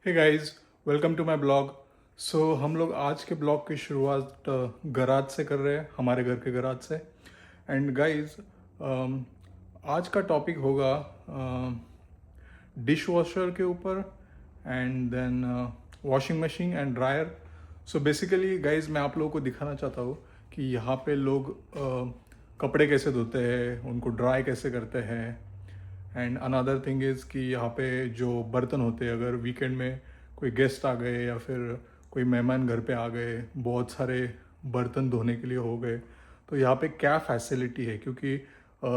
Hey guys, welcome to my blog. हम लोग आज के ब्लॉग की शुरुआत गराज से कर रहे हैं, हमारे घर के गराज से। एंड गाइस, आज का टॉपिक होगा डिश वॉशर के ऊपर and then washing machine and dryer. So basically guys, मैं आप लोगों को दिखाना चाहता हूँ कि यहाँ पे लोग कपड़े कैसे धोते हैं, उनको ड्राई कैसे करते हैं। एंड अनदर थिंग इज़ कि यहाँ पे जो बर्तन होते हैं, अगर वीकेंड में कोई गेस्ट आ गए या फिर कोई मेहमान घर पे आ गए, बहुत सारे बर्तन धोने के लिए हो गए, तो यहाँ पे क्या फैसिलिटी है, क्योंकि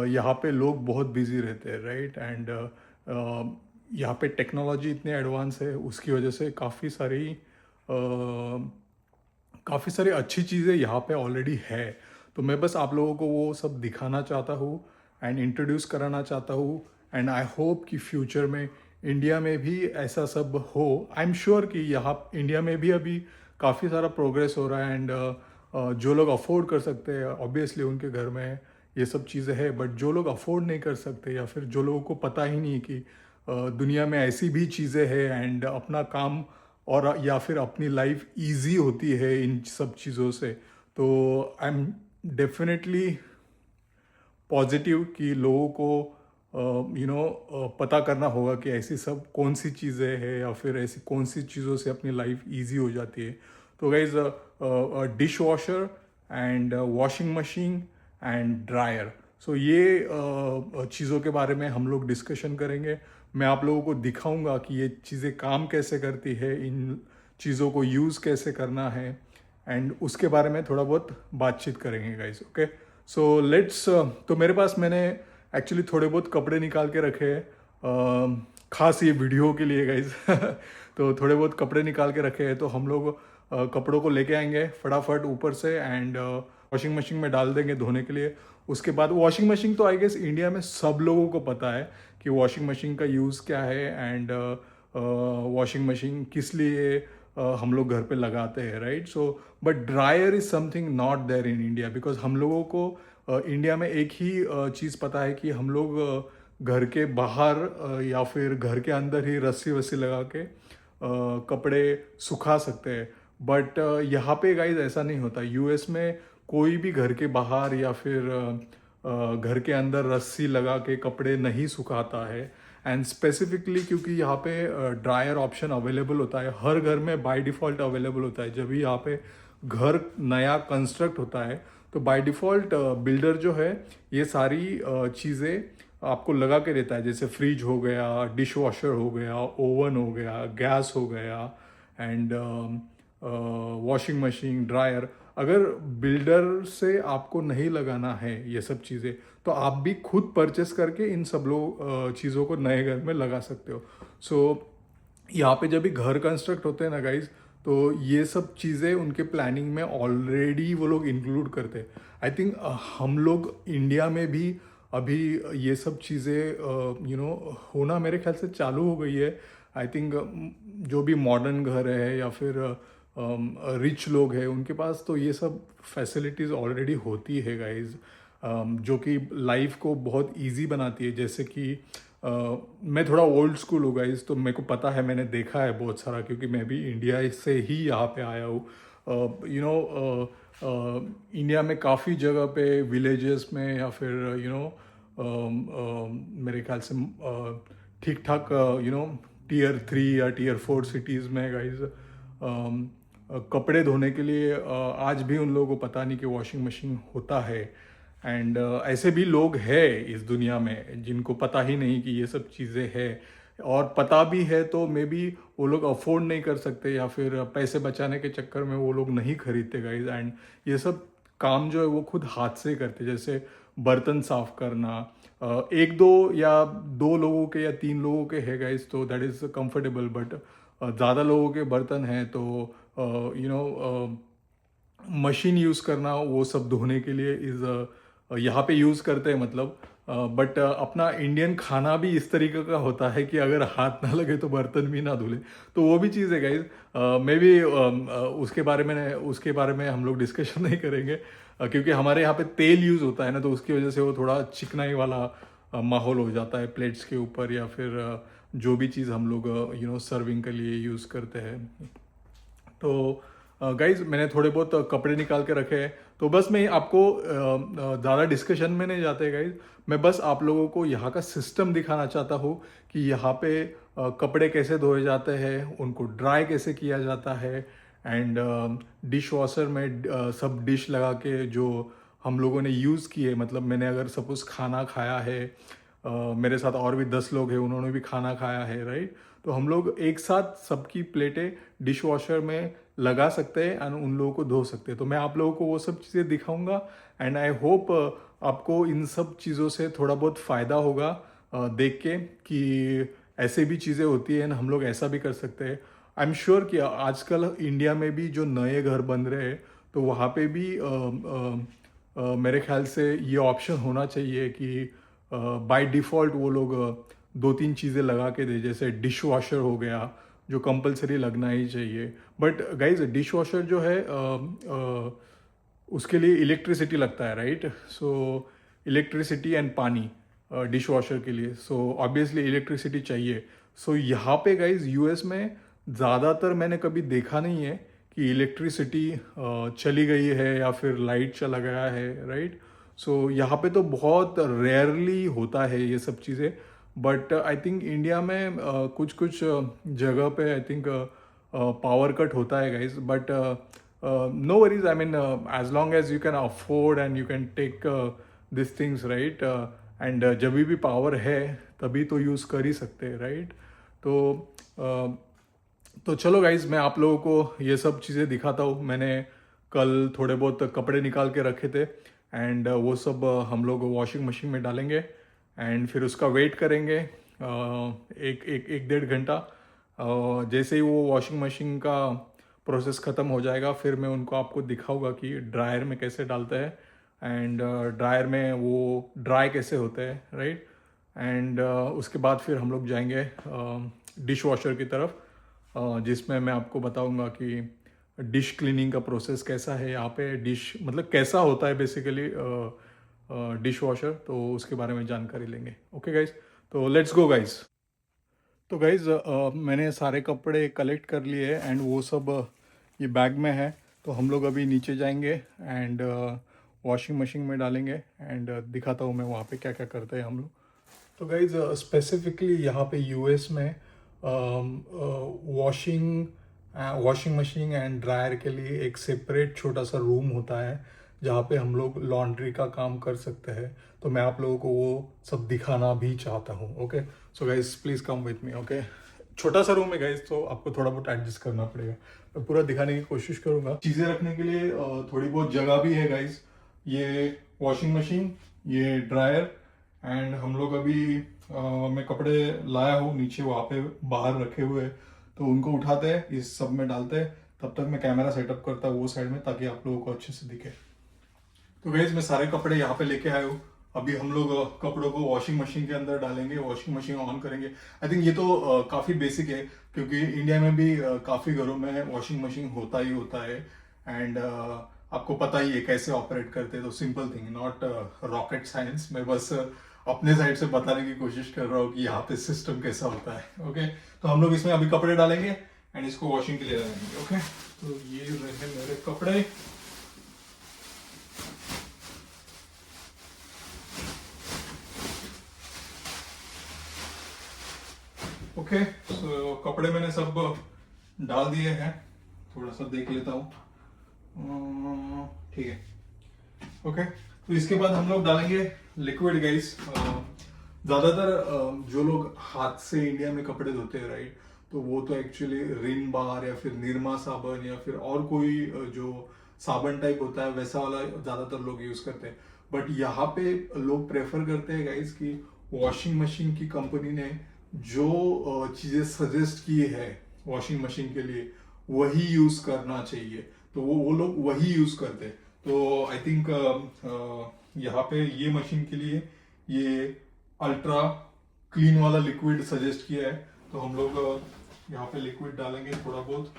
यहाँ पे लोग बहुत बिजी रहते हैं, राइट। एंड यहाँ पे टेक्नोलॉजी इतने एडवांस है, उसकी वजह से काफ़ी सारी अच्छी चीज़ें यहाँ पे ऑलरेडी है। तो मैं बस आप लोगों को वो सब दिखाना चाहता हूँ एंड इंट्रोड्यूस कराना चाहता हूँ। एंड आई होप कि फ्यूचर में इंडिया में भी ऐसा सब हो। आई एम श्योर कि यहाँ इंडिया में भी अभी काफ़ी सारा प्रोग्रेस हो रहा है। एंड जो लोग अफोर्ड कर सकते हैं, ऑब्वियसली उनके घर में ये सब चीज़ें हैं। बट जो लोग अफोर्ड नहीं कर सकते या फिर जो लोगों को पता ही नहीं कि दुनिया में ऐसी भी चीज़ें हैं एंड अपना काम और या फिर अपनी लाइफ इजी होती है इन सब चीज़ों से, तो आई एम डेफिनेटली पॉजिटिव कि लोगों को पता करना होगा कि ऐसी सब कौन सी चीज़ें हैं या फिर ऐसी कौन सी चीज़ों से अपनी लाइफ इजी हो जाती है। तो guys, dish washer and washing machine and dryer, so ये चीज़ों के बारे में हम लोग डिस्कशन करेंगे। मैं आप लोगों को दिखाऊंगा कि ये चीज़ें काम कैसे करती है, इन चीज़ों को यूज़ कैसे करना है, एंड उसके बारे में थोड़ा बहुत बातचीत करेंगे गाइज। Okay, so let's. तो मेरे पास मैंने एक्चुअली थोड़े बहुत कपड़े निकाल के रखे हैं, खास ये वीडियो के लिए गाइज। तो थोड़े बहुत कपड़े निकाल के रखे हैं, तो हम लोग कपड़ों को लेके आएंगे फटाफट ऊपर से एंड वॉशिंग मशीन में डाल देंगे धोने के लिए। उसके बाद वॉशिंग मशीन तो आई गेस इंडिया में सब लोगों को पता है कि वॉशिंग मशीन का यूज़ क्या है एंड वॉशिंग मशीन किस लिए हम लोग घर पे लगाते हैं, right. So but dryer is something not there in India, because हम लोगों को इंडिया में एक ही चीज़ पता है कि हम लोग घर के बाहर या फिर घर के अंदर ही रस्सी वस्सी लगा के कपड़े सुखा सकते हैं। बट यहाँ पे गाइज ऐसा नहीं होता। यूएस में कोई भी घर के बाहर या फिर घर के अंदर रस्सी लगा के कपड़े नहीं सुखाता है। एंड स्पेसिफिकली क्योंकि यहाँ पे ड्रायर ऑप्शन अवेलेबल होता है, हर घर में बाय डिफ़ॉल्ट अवेलेबल होता है। जब भी यहाँ पे घर नया कंस्ट्रक्ट होता है तो बाय डिफ़ॉल्ट बिल्डर जो है ये सारी चीज़ें आपको लगा के देता है, जैसे फ्रिज हो गया, डिश वॉशर हो गया, ओवन हो गया, गैस हो गया एंड वॉशिंग मशीन, ड्रायर। अगर बिल्डर से आपको नहीं लगाना है ये सब चीज़ें, तो आप भी खुद परचेस करके इन सब लोग चीज़ों को नए घर में लगा सकते हो। सो यहाँ पे जब भी घर कंस्ट्रक्ट होते हैं ना गाइज, तो ये सब चीज़ें उनके प्लानिंग में ऑलरेडी वो लोग इंक्लूड करते हैं। आई थिंक हम लोग इंडिया में भी अभी ये सब चीज़ें होना मेरे ख्याल से चालू हो गई है। आई थिंक जो भी मॉडर्न घर है या फिर रिच लोग हैं उनके पास तो ये सब फैसिलिटीज़ ऑलरेडी होती है गाइज, जो कि लाइफ को बहुत इजी बनाती है। जैसे कि मैं थोड़ा ओल्ड स्कूल हूँ गाइज, तो मेरे को पता है, मैंने देखा है बहुत सारा, क्योंकि मैं भी इंडिया से ही यहाँ पे आया हूँ। इंडिया में काफ़ी जगह पे विलेजेस में या फिर मेरे ख्याल से ठीक ठाक टीयर 3 या टीयर 4 सिटीज़ में गाइज कपड़े धोने के लिए आज भी उन लोगों को पता नहीं कि वॉशिंग मशीन होता है। एंड ऐसे भी लोग हैं इस दुनिया में जिनको पता ही नहीं कि ये सब चीज़ें हैं, और पता भी है तो मे बी वो लोग अफोर्ड नहीं कर सकते या फिर पैसे बचाने के चक्कर में वो लोग नहीं खरीदते गाइज। एंड ये सब काम जो है वो खुद हाथ से करते, जैसे बर्तन साफ करना। एक दो या दो लोगों के या तीन लोगों के है गाइज, तो दैट इज़ कंफर्टेबल। बट ज़्यादा लोगों के बर्तन हैं तो मशीन यूज़ करना वो सब धोने के लिए इज़ यहाँ पे यूज़ करते हैं, मतलब। बट अपना इंडियन खाना भी इस तरीके का होता है कि अगर हाथ ना लगे तो बर्तन भी ना धुले, तो वो भी चीज़ है गाइज। मे बी उसके बारे में हम लोग डिस्कशन नहीं करेंगे, क्योंकि हमारे यहाँ पे तेल यूज़ होता है ना, तो उसकी वजह से वो थोड़ा चिकनाई वाला माहौल हो जाता है प्लेट्स के ऊपर या फिर जो भी चीज़ हम लोग सर्विंग के लिए यूज़ करते हैं। तो गाइज मैंने थोड़े बहुत कपड़े निकाल के रखे हैं। तो बस मैं आपको ज़्यादा डिस्कशन में नहीं जाते गाइज, मैं बस आप लोगों को यहाँ का सिस्टम दिखाना चाहता हूँ कि यहाँ पे कपड़े कैसे धोए जाते हैं, उनको ड्राई कैसे किया जाता है, एंड डिश वॉशर में सब डिश लगा के जो हम लोगों ने यूज़ किए, मतलब मैंने अगर सपोज़ खाना खाया है, मेरे साथ और भी 10 लोग हैं, उन्होंने भी खाना खाया है, राइट। तो हम लोग एक साथ सबकी प्लेटें डिश वॉशर में लगा सकते हैं एंड उन लोगों को धो सकते हैं। तो मैं आप लोगों को वो सब चीज़ें दिखाऊंगा एंड आई होप आपको इन सब चीज़ों से थोड़ा बहुत फ़ायदा होगा देख के कि ऐसे भी चीज़ें होती हैं, हम लोग ऐसा भी कर सकते हैं। आई एम श्योर कि आजकल इंडिया में भी जो नए घर बन रहे हैं, तो वहाँ पे भी मेरे ख्याल से ये ऑप्शन होना चाहिए कि बाय डिफ़ॉल्ट वो लोग 2-3 चीज़ें लगा के दे, जैसे डिश वॉशर हो गया जो कंपलसरी लगना ही चाहिए। बट गाइज डिश वॉशर जो है उसके लिए इलेक्ट्रिसिटी लगता है, राइट। सो इलेक्ट्रिसिटी एंड पानी डिश वॉशर के लिए, सो ऑब्वियसली इलेक्ट्रिसिटी चाहिए। सो यहाँ पे गाइज यूएस में ज़्यादातर मैंने कभी देखा नहीं है कि इलेक्ट्रिसिटी चली गई है या फिर लाइट चला गया है, राइट। सो यहाँ पे तो बहुत रेयरली होता है ये सब चीज़ें। बट आई थिंक इंडिया में कुछ कुछ जगह पे आई थिंक पावर कट होता है guys, but no worries, I mean as long as you can afford and you can take this things, right. And जब भी पावर है तभी तो यूज़ कर ही सकते हैं, राइट। uh, तो चलो गाइज मैं आप लोगों को ये सब चीज़ें दिखाता हूँ। मैंने कल थोड़े बहुत कपड़े निकाल के रखे थे एंड वो सब हम लोग वॉशिंग मशीन में डालेंगे एंड फिर उसका वेट करेंगे एक एक एक 1.5 घंटा। जैसे ही वो वॉशिंग मशीन का प्रोसेस ख़त्म हो जाएगा, फिर मैं उनको आपको दिखाऊंगा कि ड्रायर में कैसे डालते हैं एंड ड्रायर में वो ड्राई कैसे होते हैं, राइट। एंड उसके बाद फिर हम लोग जाएंगे डिश वॉशर की तरफ, जिसमें मैं आपको बताऊंगा कि डिश क्लीनिंग का प्रोसेस कैसा है यहाँ पे, डिश मतलब कैसा होता है बेसिकली डिश वॉशर, तो उसके बारे में जानकारी लेंगे। ओके गाइज, तो लेट्स गो गाइज। तो गाइज मैंने सारे कपड़े कलेक्ट कर लिए एंड वो सब ये बैग में है। तो हम लोग अभी नीचे जाएंगे एंड वॉशिंग मशीन में डालेंगे एंड दिखाता हूँ मैं वहाँ पे क्या क्या करते हैं हम लोग। तो गाइज स्पेसिफिकली यहाँ पे यूएस में washing washing machine and dryer के लिए एक सेपरेट छोटा सा रूम होता है जहाँ पे हम लोग लॉन्ड्री का काम कर सकते हैं। तो मैं आप लोगों को वो सब दिखाना भी चाहता हूँ। Okay, so guys please come with me. Okay, छोटा सा रूम है गाइज, तो आपको थोड़ा बहुत एडजस्ट करना पड़ेगा। मैं पूरा दिखाने की कोशिश करूँगा। चीज़ें रखने के लिए थोड़ी बहुत जगह भी है गाइज। ये वॉशिंग मशीन, ये ड्रायर एंड हम लोग अभी मैं कपड़े लाया हूँ नीचे वहाँ पे बाहर रखे हुए हैं, तो उनको उठाते हैं, इस सब में डालते हैं। तब तक मैं कैमरा सेटअप करता हूँ वो साइड में, ताकि आप लोगों को अच्छे से दिखे। तो गाइज मैं सारे कपड़े यहाँ पे लेके आया हूँ। अभी हम लोग कपड़ों को वॉशिंग मशीन के अंदर डालेंगे, वॉशिंग मशीन ऑन करेंगे। आई थिंक ये तो काफ़ी बेसिक है, क्योंकि इंडिया में भी काफ़ी घरों में वॉशिंग मशीन होता ही होता है एंड आपको पता ही है कैसे ऑपरेट करते हैं। तो simple thing, not rocket science. मैं बस अपने साइड से बताने की कोशिश कर रहा हूँ कि यहाँ पे सिस्टम कैसा होता है। ओके, तो हम लोग इसमें अभी कपड़े डालेंगे एंड इसको वॉशिंग के लिए डालेंगे। ओके, तो ये रहे मेरे कपड़े। ओके, सो कपड़े मैंने सब डाल दिए हैं। थोड़ा सा देख लेता हूँ, ठीक है। ओके, तो इसके बाद हम लोग डालेंगे लिक्विड गाइस। ज़्यादातर जो लोग हाथ से इंडिया में कपड़े धोते हैं, राइट, तो वो तो एक्चुअली रिन बार या फिर निरमा साबन या फिर और कोई जो साबन टाइप होता है वैसा वाला ज़्यादातर लोग यूज़ करते हैं। बट यहाँ पे लोग प्रेफर करते हैं गाइस कि वॉशिंग मशीन की कंपनी ने जो चीज़ें सजेस्ट की है वॉशिंग मशीन के लिए वही यूज़ करना चाहिए, तो वो लोग वही यूज़ करते हैं। तो आई थिंक यहाँ पे ये मशीन के लिए ये अल्ट्रा क्लीन वाला लिक्विड सजेस्ट किया है। तो हम लोग यहाँ पे लिक्विड डालेंगे थोड़ा बहुत।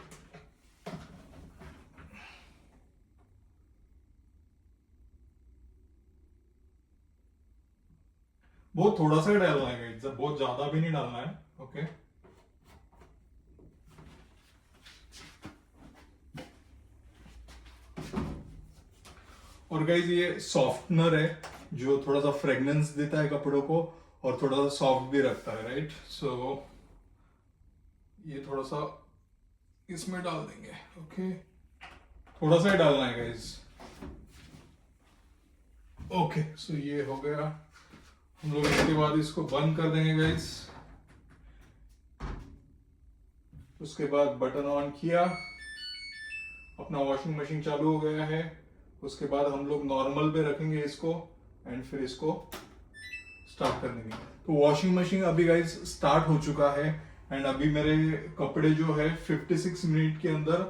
बहुत थोड़ा सा ही डालना है, बहुत ज्यादा भी नहीं डालना है। ओके। और गाइज ये सॉफ्टनर है जो थोड़ा सा फ्रेग्रेंस देता है कपड़ों को और थोड़ा सा सॉफ्ट भी रखता है, राइट। सो ये थोड़ा सा इसमें डाल देंगे, ओके। थोड़ा सा ही डालना है गाइज। ओके, सो ये हो गया। हम लोग इसके बाद इसको बंद कर देंगे गाइज। उसके बाद बटन ऑन किया, अपना वॉशिंग मशीन चालू हो गया है। उसके बाद हम लोग नॉर्मल पे रखेंगे इसको एंड फिर इसको स्टार्ट कर देंगे। तो वॉशिंग मशीन अभी गाइज स्टार्ट हो चुका है एंड अभी मेरे कपड़े जो है 56 मिनट के अंदर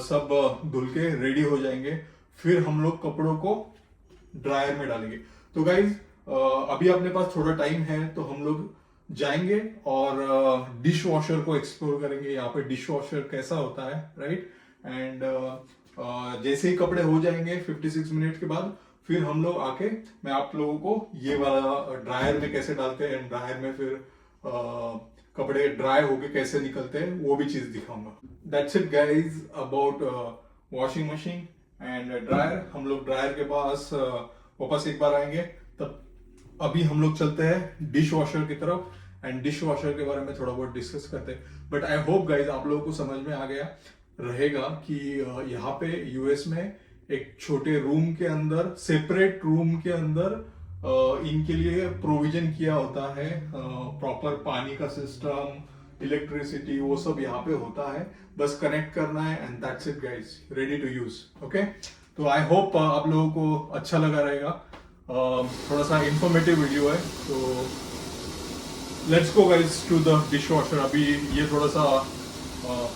सब धुल के रेडी हो जाएंगे। फिर हम लोग कपड़ों को ड्रायर में डालेंगे। तो गाइज अभी अपने पास थोड़ा टाइम है तो हम लोग जाएंगे और डिश वॉशर को एक्सप्लोर करेंगे। यहाँ पे डिश वॉशर कैसा होता है, राइट। एंड जैसे ही कपड़े हो जाएंगे 56 मिनट के बाद फिर हम लोग आके मैं आप लोगों को ये वाला ड्रायर में कैसे डालते हैं एंड ड्रायर में फिर कपड़े ड्राई होके कैसे निकलते हैं वो भी चीज दिखाऊंगा। That's it guys about washing machine and dryer. हम लोग ड्रायर के पास वापस एक बार आएंगे। तब अभी हम लोग चलते हैं डिश वॉशर की तरफ एंड डिश वॉशर के बारे में थोड़ा बहुत डिस्कस करते हैं। बट आई होप गाइज आप लोगों को समझ में आ गया रहेगा कि यहाँ पे यूएस में एक छोटे रूम के अंदर, सेपरेट रूम के अंदर इनके लिए प्रोविजन किया होता है। प्रॉपर पानी का सिस्टम, इलेक्ट्रिसिटी, वो सब यहाँ पे होता है। बस कनेक्ट करना है and that's it guys, ready to use. Okay, तो आई होप आप लोगों को अच्छा लगा रहेगा। थोड़ा सा इंफॉर्मेटिव वीडियो है। तो let's go guys to the dish washer. अभी ये थोड़ा सा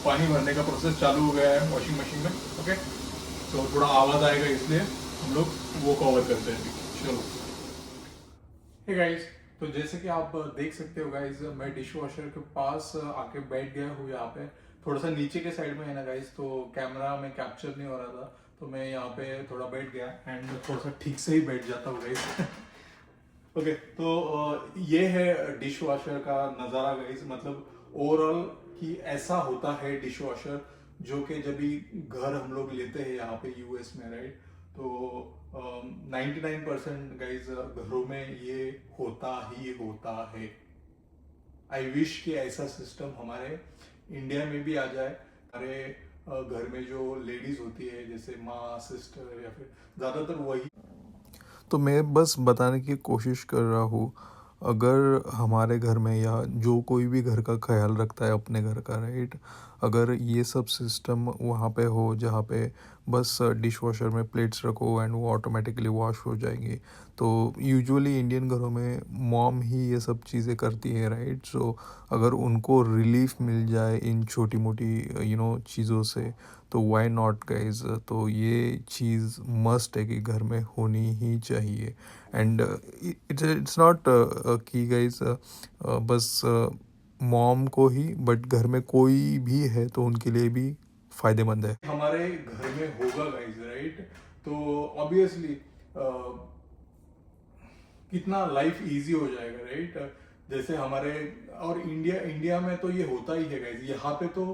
पानी भरने का प्रोसेस चालू हो गया है वॉशिंग मशीन में, ओके। तो थोड़ा आवाज आएगा इसलिए हम लोग वो कवर करते हैं। चलो हे गाइस, तो जैसे कि आप देख सकते हो गाइस, मैं डिश वॉशर के पास आके बैठ गया हूँ। यहाँ पे थोड़ा सा नीचे के साइड में है ना गाइस, तो कैमरा में कैप्चर नहीं हो रहा था तो मैं यहाँ पे थोड़ा बैठ गया एंड थोड़ा सा ठीक से ही बैठ जाता हूँ गाइस। ओके, तो ये है डिश वॉशर का नज़ारा गाइस। मतलब ओवरऑल कि ऐसा होता है डिश वॉशर, जो कि जब भी घर हम लोग लेते हैं यहाँ पे यूएस में, राइट। तो 99% गाइज घरों में ये होता ही होता है। आई विश कि ऐसा सिस्टम हमारे इंडिया में भी आ जाए। हमारे घर में जो लेडीज होती है जैसे माँ, सिस्टर या फिर ज़्यादातर वही। तो मैं बस बताने की कोशिश कर रहा हूँ, अगर हमारे घर में या जो कोई भी घर का ख्याल रखता है अपने घर का, राइट, अगर ये सब सिस्टम वहाँ पे हो जहाँ पे बस डिश वॉशर में प्लेट्स रखो एंड वो ऑटोमेटिकली वॉश हो जाएंगी। तो यूजुअली इंडियन घरों में मॉम ही ये सब चीज़ें करती है, राइट। सो अगर उनको रिलीफ मिल जाए इन छोटी मोटी चीज़ों से तो वाई नॉट गाइज। तो ये चीज़ मस्ट है कि घर में होनी ही चाहिए। एंड इट्स नॉट कि गाइज बस मॉम को ही, बट घर में कोई भी है तो उनके लिए भी फ़ायदेमंद है। हमारे घर में होगा गाइज, राइट। तो ऑब्वियसली कितना लाइफ इजी हो जाएगा, राइट। जैसे हमारे और इंडिया में तो ये होता ही है गाइज। यहाँ पे तो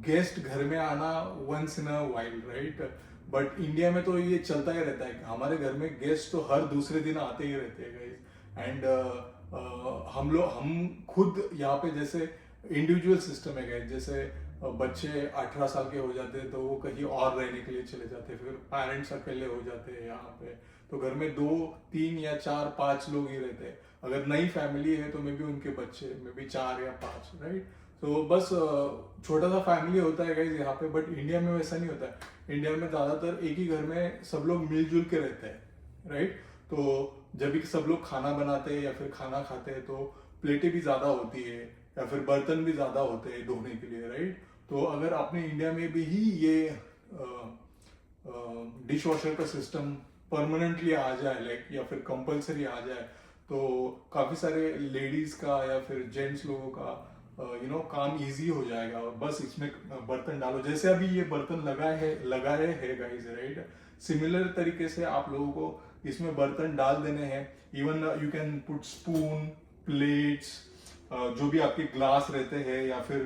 गेस्ट घर में आना once in a while, right. But India में तो ये चलता ही रहता है। हमारे घर में गेस्ट तो हर दूसरे दिन आते ही रहते हैं गाइज। एंड हम खुद यहाँ पे जैसे इंडिविजुअल सिस्टम है गाइज। जैसे बच्चे 18 साल के हो जाते हैं तो वो कहीं और रहने के लिए चले जाते हैं, फिर पेरेंट्स अकेले हो जाते हैं यहाँ पे। तो घर में 2, 3 या 4, 5 लोग ही रहते हैं। अगर नई फैमिली है तो मे बी उनके बच्चे मे बी 4 या 5, राइट। तो बस छोटा सा फैमिली होता है गाइज यहाँ पे। बट इंडिया में वैसा नहीं होता है। इंडिया में ज़्यादातर एक ही घर में सब लोग मिलजुल के रहते हैं, राइट। तो जब भी सब लोग खाना बनाते हैं या फिर खाना खाते हैं तो प्लेटें भी ज़्यादा होती है या फिर बर्तन भी ज़्यादा होते हैं धोने के लिए, राइट। तो अगर अपने इंडिया में भी ही ये डिश वॉशर का सिस्टम परमानेंटली आ जाए, लाइक, या फिर कंपलसरी आ जाए, तो काफ़ी सारे लेडीज़ का या फिर जेंट्स लोगों का काम इजी हो जाएगा। और बस इसमें बर्तन डालो, जैसे अभी ये बर्तन लगाए है गाइस, राइट। सिमिलर तरीके से आप लोगों को इसमें बर्तन डाल देने हैं। Even you can put spoon, plates, जो भी आपके ग्लास रहते हैं या फिर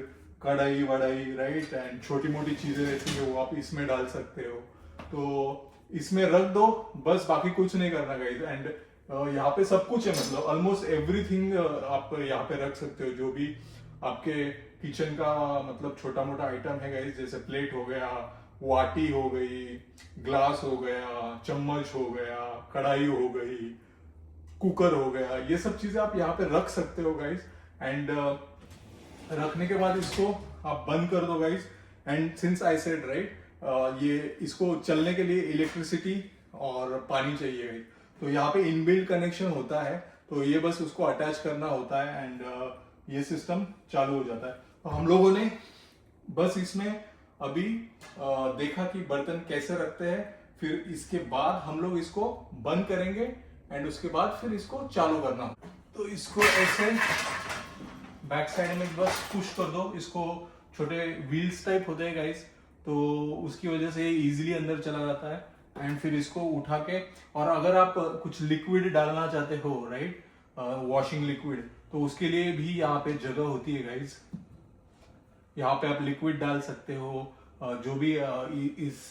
कढ़ाई वढ़ाई, राइट, एंड छोटी मोटी चीजें रहती है वो आप इसमें डाल सकते हो। तो इसमें रख दो बस, बाकी कुछ नहीं करना गाइस। एंड यहाँ पे सब कुछ है, मतलब ऑलमोस्ट एवरीथिंग आप यहाँ पे रख सकते हो, जो भी आपके किचन का मतलब छोटा मोटा आइटम है गाइस, जैसे प्लेट हो गया, वाटी हो गई, ग्लास हो गया, चम्मच हो गया, कढ़ाई हो गई, कुकर हो गया, ये सब चीजें आप यहाँ पे रख सकते हो गाइस। एंड रखने के बाद इसको आप बंद कर दो guys. And since I said right, ये इसको चलने के लिए इलेक्ट्रिसिटी और पानी चाहिए गाइस। तो यहाँ पे इनबिल्ट कनेक्शन होता है, तो ये बस उसको अटैच करना होता है एंड ये सिस्टम चालू हो जाता है। तो हम लोगों ने बस इसमें अभी देखा कि बर्तन कैसे रखते हैं, फिर इसके बाद हम लोग इसको बंद करेंगे एंड उसके बाद फिर इसको चालू करना। तो इसको ऐसे बैक साइड में बस पुश कर दो, इसको छोटे व्हील्स टाइप होते हैं गाइस, तो उसकी वजह से ये इजीली अंदर चला जाता है। एंड फिर इसको उठा के, और अगर आप कुछ लिक्विड डालना चाहते हो राइट, वॉशिंग लिक्विड, तो उसके लिए भी यहाँ पे जगह होती है गाइस। यहाँ पे आप लिक्विड डाल सकते हो, जो भी इस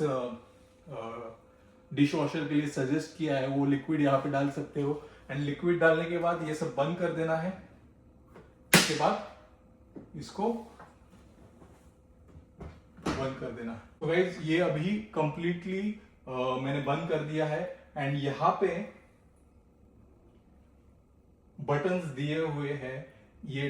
डिश वॉशर के लिए सजेस्ट किया है वो लिक्विड यहाँ पे डाल सकते हो। एंड लिक्विड डालने के बाद ये सब बंद कर देना है। उसके बाद इसको बंद कर देना। तो गाइस ये अभी कंप्लीटली मैंने बंद कर दिया है। एंड यहाँ पे बटन्स दिए हुए हैं ये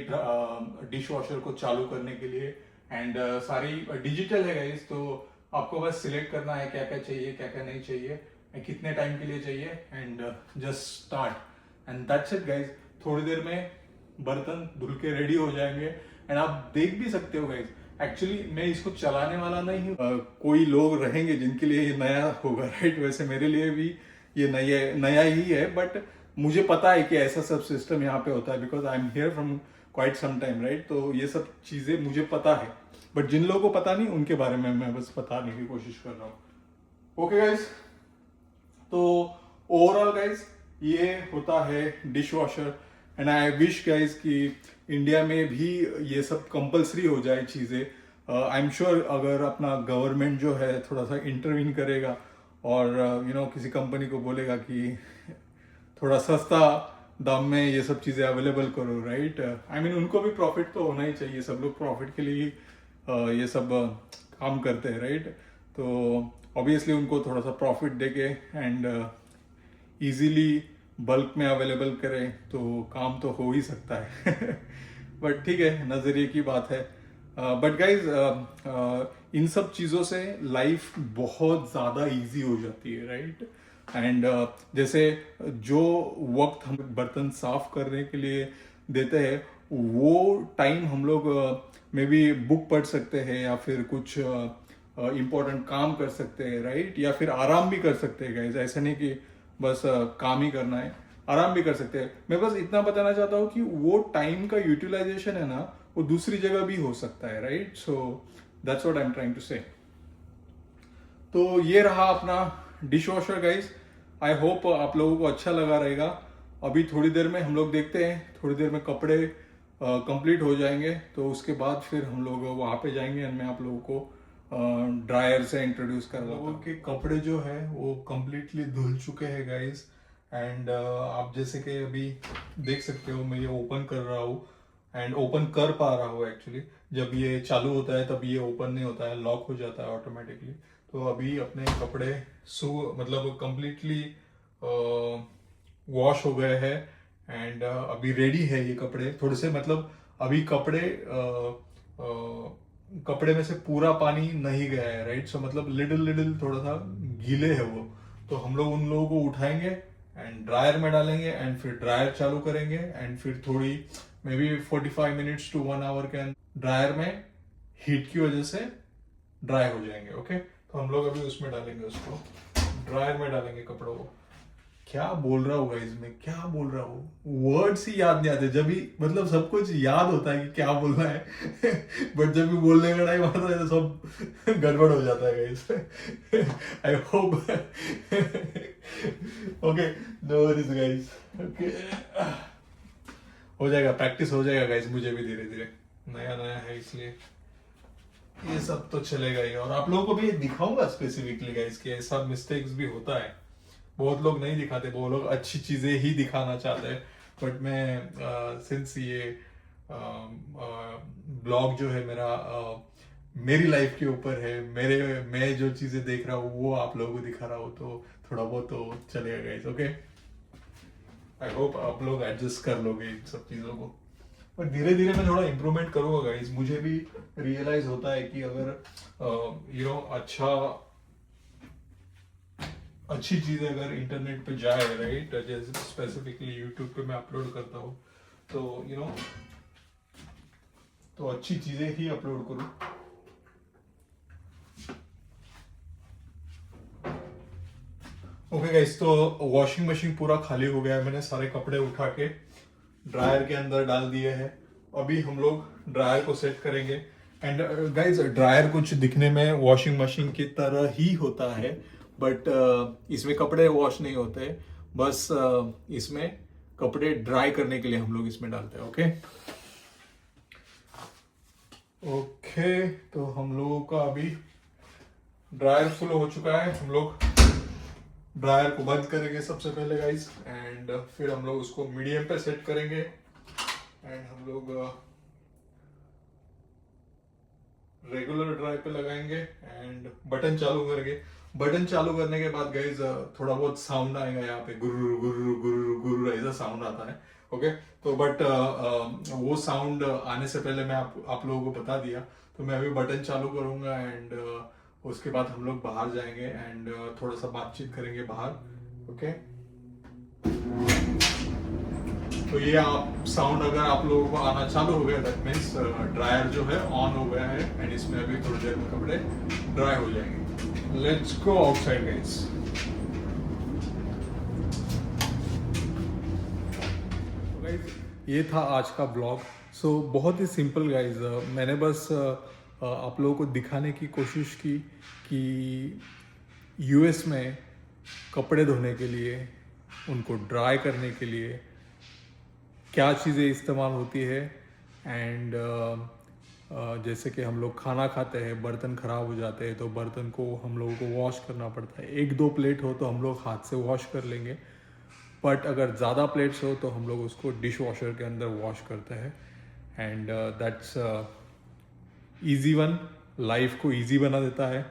डिश वॉशर को चालू करने के लिए। एंड सारी डिजिटल है गाइस, तो आपको बस सिलेक्ट करना है क्या क्या चाहिए, क्या क्या नहीं चाहिए, कितने टाइम के लिए चाहिए, and just start and that's it guys. थोड़ी देर में बर्तन धुल के रेडी हो जाएंगे। एंड आप देख भी सकते हो गाइस, एक्चुअली मैं इसको चलाने वाला नहीं हूँ, कोई लोग रहेंगे जिनके लिए ये नया होगा राइट। वैसे मेरे लिए भी ये नया ही है, बट मुझे पता है कि ऐसा सब सिस्टम यहाँ पे होता है, because I am here from quite some time right. तो ये सब चीजें मुझे पता है, बट जिन लोगों को पता नहीं उनके बारे में मैं बस बताने की कोशिश कर रहा हूँ। ओके गाइस, तो ओवरऑल गाइस ये होता है dish washer. And I wish guys कि इंडिया में भी ये सब कंपलसरी हो जाए चीज़ें। आई एम श्योर अगर अपना गवर्नमेंट जो है थोड़ा सा इंटरवीन करेगा और किसी कंपनी को बोलेगा कि थोड़ा सस्ता दाम में ये सब चीज़ें अवेलेबल करो राइट। आई मीन उनको भी प्रॉफिट तो होना ही चाहिए, सब लोग प्रॉफिट के लिए ही ये सब काम करते हैं राइट। तो ऑब्वियसली उनको थोड़ा सा प्रॉफिट देके एंड इजीली बल्क में अवेलेबल करें तो काम तो हो ही सकता है बट ठीक है, नज़रिए की बात है। बट गाइज इन सब चीज़ों से लाइफ बहुत ज़्यादा इजी हो जाती है राइट। एंड जैसे जो वक्त हम बर्तन साफ करने के लिए देते हैं वो टाइम हम लोग मे बी बुक पढ़ सकते हैं या फिर कुछ इम्पोर्टेंट काम कर सकते हैं राइट, या फिर आराम भी कर सकते हैं गाइज। ऐसा नहीं कि बस काम ही करना है, आराम भी कर सकते हैं। मैं बस इतना बताना चाहता हूँ कि वो टाइम का यूटिलाइजेशन है ना, वो दूसरी जगह भी हो सकता है right. So that's what I am trying to say. तो ये रहा अपना dish washer guys. I hope आप लोगों को अच्छा लगा रहेगा। अभी थोड़ी देर में हम लोग देखते हैं, थोड़ी देर में कपड़े कंप्लीट हो जाएंगे, तो उसके बाद फिर हम लोग वहाँ पे जाएंगे और मैं आप लोगों को ड्रायर से इंट्रोड्यूस कर रहा हूँ कि कपड़े जो है वो कंप्लीटली धुल चुके हैं गाइज। एंड आप जैसे कि अभी देख सकते हो मैं ये ओपन कर रहा हूँ एंड ओपन कर पा रहा हूँ एक्चुअली। जब ये चालू होता है तब ये ओपन नहीं होता है, लॉक हो जाता है ऑटोमेटिकली। तो अभी अपने कपड़े मतलब कंप्लीटली वॉश हो गए हैं एंड अभी रेडी है ये कपड़े। थोड़े से मतलब अभी कपड़े में से पूरा पानी नहीं गया है राइट। सो मतलब लिटिल थोड़ा सा गीले है वो। तो हम लोग उन लोगों को उठाएंगे एंड ड्रायर में डालेंगे एंड फिर ड्रायर चालू करेंगे एंड फिर थोड़ी maybe 45 minutes to 1 hour के ड्रायर में हीट की वजह से ड्राई हो जाएंगे। ओके, तो हम लोग अभी उसमें डालेंगे, उसको ड्रायर में डालेंगे कपड़ों को। क्या बोल रहा हूँ गाइस, मैं क्या बोल रहा हूँ, वर्ड्स ही याद नहीं आते। जब भी मतलब सब कुछ याद होता है कि क्या बोलना है बट जब भी बोलने का टाइम आता है तो सब गड़बड़ हो जाता है guys. I hope okay, no worries guys. हो जाएगा, प्रैक्टिस हो जाएगा गाइस, मुझे भी धीरे धीरे, नया नया है इसलिए ये सब तो चलेगा ही। और आप लोगों को भी ये दिखाऊंगा स्पेसिफिकली गाइस कि ऐसा मिस्टेक्स भी होता है, बहुत लोग नहीं दिखाते, बहुत लोग अच्छी चीजें ही दिखाना चाहते हैं, बट मैं सिंस ये ब्लॉग जो है मेरा मेरी लाइफ के ऊपर है, मैं जो चीजें देख रहा हूँ वो आप लोगों को दिखा रहा हूँ, तो थोड़ा बहुत तो चलेगा गाइस, ओके। आई होप आप लोग एडजस्ट कर लोगे इन सब चीजों को, पर धीरे धीरे मैं थोड़ा इम्प्रूवमेंट करूंगा गाइस। मुझे भी रियलाइज होता है कि अगर अच्छी चीजें अगर इंटरनेट पे जाए, राइट, जैसे स्पेसिफिकली यूट्यूब पे मैं अपलोड करता हूँ, तो तो अच्छी चीजें ही अपलोड करूँ। ओके गाइस, तो वॉशिंग मशीन पूरा खाली हो गया है, मैंने सारे कपड़े उठा के ड्रायर के अंदर डाल दिए हैं। अभी हम लोग ड्रायर को सेट करेंगे। एंड गाइस, ड्रायर कुछ दिखने में वॉशिंग मशीन की तरह ही होता है, बट इसमें कपड़े वॉश नहीं होते, बस इसमें कपड़े ड्राई करने के लिए हम लोग इसमें डालते हैं। ओके ओके, तो हम लोगों का अभी ड्रायर फुल हो चुका है। हम लोग ड्रायर को बंद करेंगे सबसे पहले गाइस, एंड फिर हम लोग उसको मीडियम पे सेट करेंगे, एंड हम लोग रेगुलर ड्राई पे लगाएंगे एंड बटन चालू करेंगे। बटन चालू करने के बाद गाइस थोड़ा बहुत साउंड आएगा यहाँ पे, गुर्र गुर्र गुर्र गुर्र ऐसा साउंड आता है। ओके, तो बट वो साउंड आने से पहले मैं आप लोगों को बता दिया, तो मैं अभी बटन चालू करूंगा एंड उसके बाद हम लोग बाहर जाएंगे एंड थोड़ा सा बातचीत करेंगे बाहर। ओके, तो ये साउंड अगर आप लोगों को आना चालू हो गया, दैट मीन्स ड्रायर जो है ऑन हो गया है एंड इसमें अभी थोड़ी देर में कपड़े ड्राई हो जाएंगे। Let's go outside guys. ये था आज का ब्लॉग। सो बहुत ही सिंपल गाइज, मैंने बस आप लोगों को दिखाने की कोशिश की कि यूएस में कपड़े धोने के लिए, उनको ड्राई करने के लिए क्या चीज़ें इस्तेमाल होती है। एंड जैसे कि हम लोग खाना खाते हैं, बर्तन ख़राब हो जाते हैं, तो बर्तन को हम लोगों को वॉश करना पड़ता है। 1-2 प्लेट हो तो हम लोग हाथ से वॉश कर लेंगे, बट अगर ज़्यादा प्लेट्स हो तो हम लोग उसको डिश वॉशर के अंदर वॉश करते हैं। And that's easy one, life को ईजी बना देता है।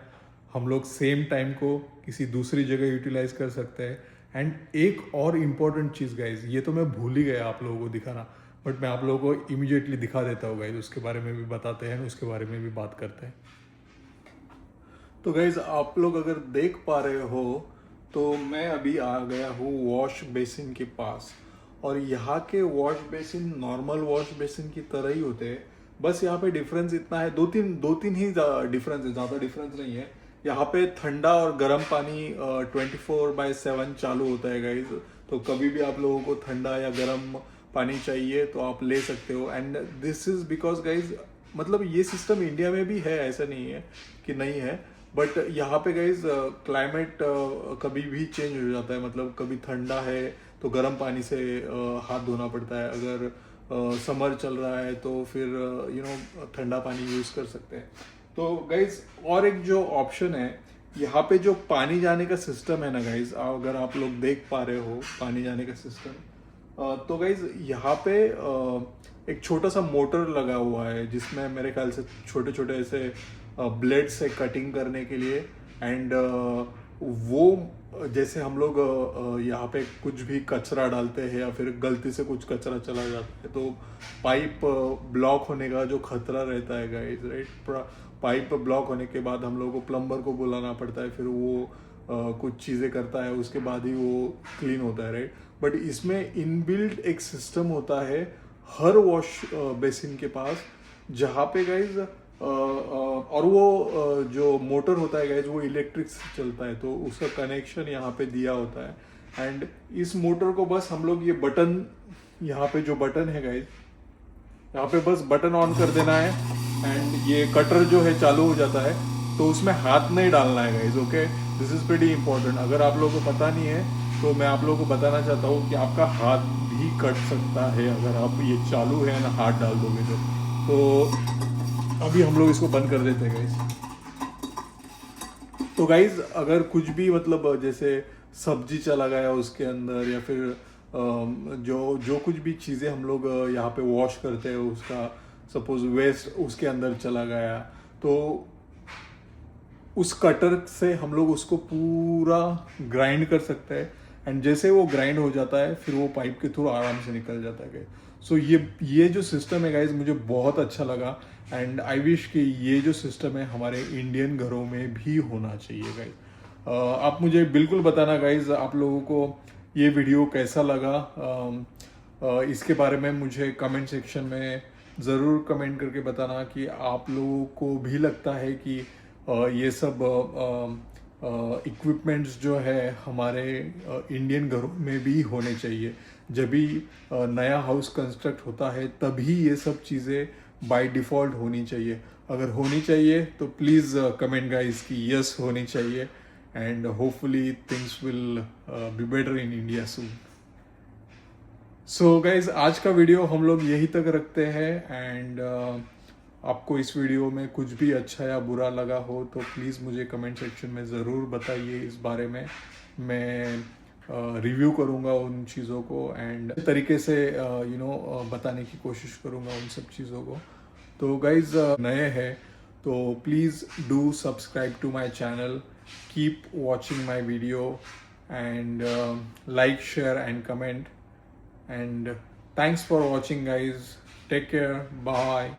हम लोग सेम टाइम को किसी दूसरी जगह यूटिलाइज कर सकते हैं। एंड एक और इम्पॉर्टेंट चीज़ गाइज, ये तो मैं भूल ही गया आप लोगों को दिखाना, बट मैं आप लोगों को इमीडिएटली दिखा देता हूँ गाइज, उसके बारे में भी बताते हैं, उसके बारे में भी बात करते हैं। तो गाइज, आप लोग अगर देख पा रहे हो तो मैं अभी आ गया हूँ वॉश बेसिन के पास, और यहाँ के wash basin normal wash basin की तरह ही होते हैं, बस यहाँ पे डिफरेंस इतना है, दो तीन ही डिफरेंस है, ज़्यादा डिफरेंस नहीं है। यहाँ पे ठंडा और गर्म पानी 24/7 चालू होता है गाइज, तो कभी भी आप लोगों को ठंडा या गर्म पानी चाहिए तो आप ले सकते हो। And this is because guys, मतलब ये सिस्टम इंडिया में भी है, ऐसा नहीं है कि नहीं है, बट यहाँ पे गाइज क्लाइमेट कभी भी चेंज हो जाता है। मतलब कभी ठंडा है तो गर्म पानी से हाथ धोना पड़ता है, अगर समर चल रहा है तो फिर ठंडा पानी यूज़ कर सकते हैं। तो गाइज, और एक जो ऑप्शन है, यहाँ पे जो पानी जाने का सिस्टम है ना गाइज, अगर आप लोग देख पा रहे हो पानी जाने का सिस्टम, तो गाइज यहाँ पे एक छोटा सा मोटर लगा हुआ है, जिसमें मेरे ख्याल से छोटे छोटे ऐसे ब्लेड से कटिंग करने के लिए। एंड वो जैसे हम लोग यहाँ पे कुछ भी कचरा डालते हैं या फिर गलती से कुछ कचरा चला जाता है, तो पाइप ब्लॉक होने का जो खतरा रहता है गाइस, राइट, पाइप ब्लॉक होने के बाद हम लोग को प्लम्बर को बुलाना पड़ता है, फिर वो कुछ चीज़ें करता है, उसके बाद ही वो क्लीन होता है, राइट। बट इसमें इनबिल्ट एक सिस्टम होता है हर वॉश बेसिन के पास, जहाँ पे गाइज और वो जो मोटर होता है गाइज, वो इलेक्ट्रिक से चलता है, तो उसका कनेक्शन यहाँ पे दिया होता है। एंड इस मोटर को बस हम लोग ये बटन, यहाँ पे जो बटन है गाइज, यहाँ पे बस बटन ऑन कर देना है एंड ये कटर जो है चालू हो जाता है। तो उसमें हाथ नहीं डालना है guys, okay, this is pretty important. अगर आप लोगों को पता नहीं है तो मैं आप लोगों को बताना चाहता हूँ कि आपका हाथ भी कट सकता है अगर आप ये चालू है ना हाथ डाल दोगे तो अभी हम लोग इसको बंद कर देते हैं गाइस। तो गाइज अगर कुछ भी मतलब जैसे सब्जी चला गया उसके अंदर या फिर जो जो कुछ भी चीज़ें हम लोग यहाँ पे वॉश करते हैं उसका सपोज वेस्ट उसके अंदर चला गया तो उस कटर से हम लोग उसको पूरा ग्राइंड कर सकते हैं एंड जैसे वो ग्राइंड हो जाता है फिर वो पाइप के थ्रू आराम से निकल जाता है। सो ये जो सिस्टम है गाइज मुझे बहुत अच्छा लगा एंड आई विश कि ये जो सिस्टम है हमारे इंडियन घरों में भी होना चाहिए गाइज। आप मुझे बिल्कुल बताना गाइज आप लोगों को ये वीडियो कैसा लगा। इसके बारे में मुझे कमेंट सेक्शन में ज़रूर कमेंट करके बताना कि आप लोगों को भी लगता है कि ये सब इक्विपमेंट्स जो है हमारे इंडियन घरों में भी होने चाहिए। जब भी नया हाउस कंस्ट्रक्ट होता है तभी ये सब चीज़ें बाय डिफ़ॉल्ट होनी चाहिए। अगर होनी चाहिए तो प्लीज़ कमेंट गाइस कि यस होनी चाहिए and hopefully things will be better in India soon. So guys आज का वीडियो हम लोग यही तक रखते हैं एंड आपको इस वीडियो में कुछ भी अच्छा या बुरा लगा हो तो प्लीज़ मुझे कमेंट सेक्शन में ज़रूर बताइए। इस बारे में मैं रिव्यू करूँगा उन चीज़ों को एंड तरीके से बताने की कोशिश करूँगा उन सब चीज़ों को। तो गाइज नए हैं तो please do subscribe to my channel, keep watching my video and like share and comment and thanks for watching guys. Take care. Bye.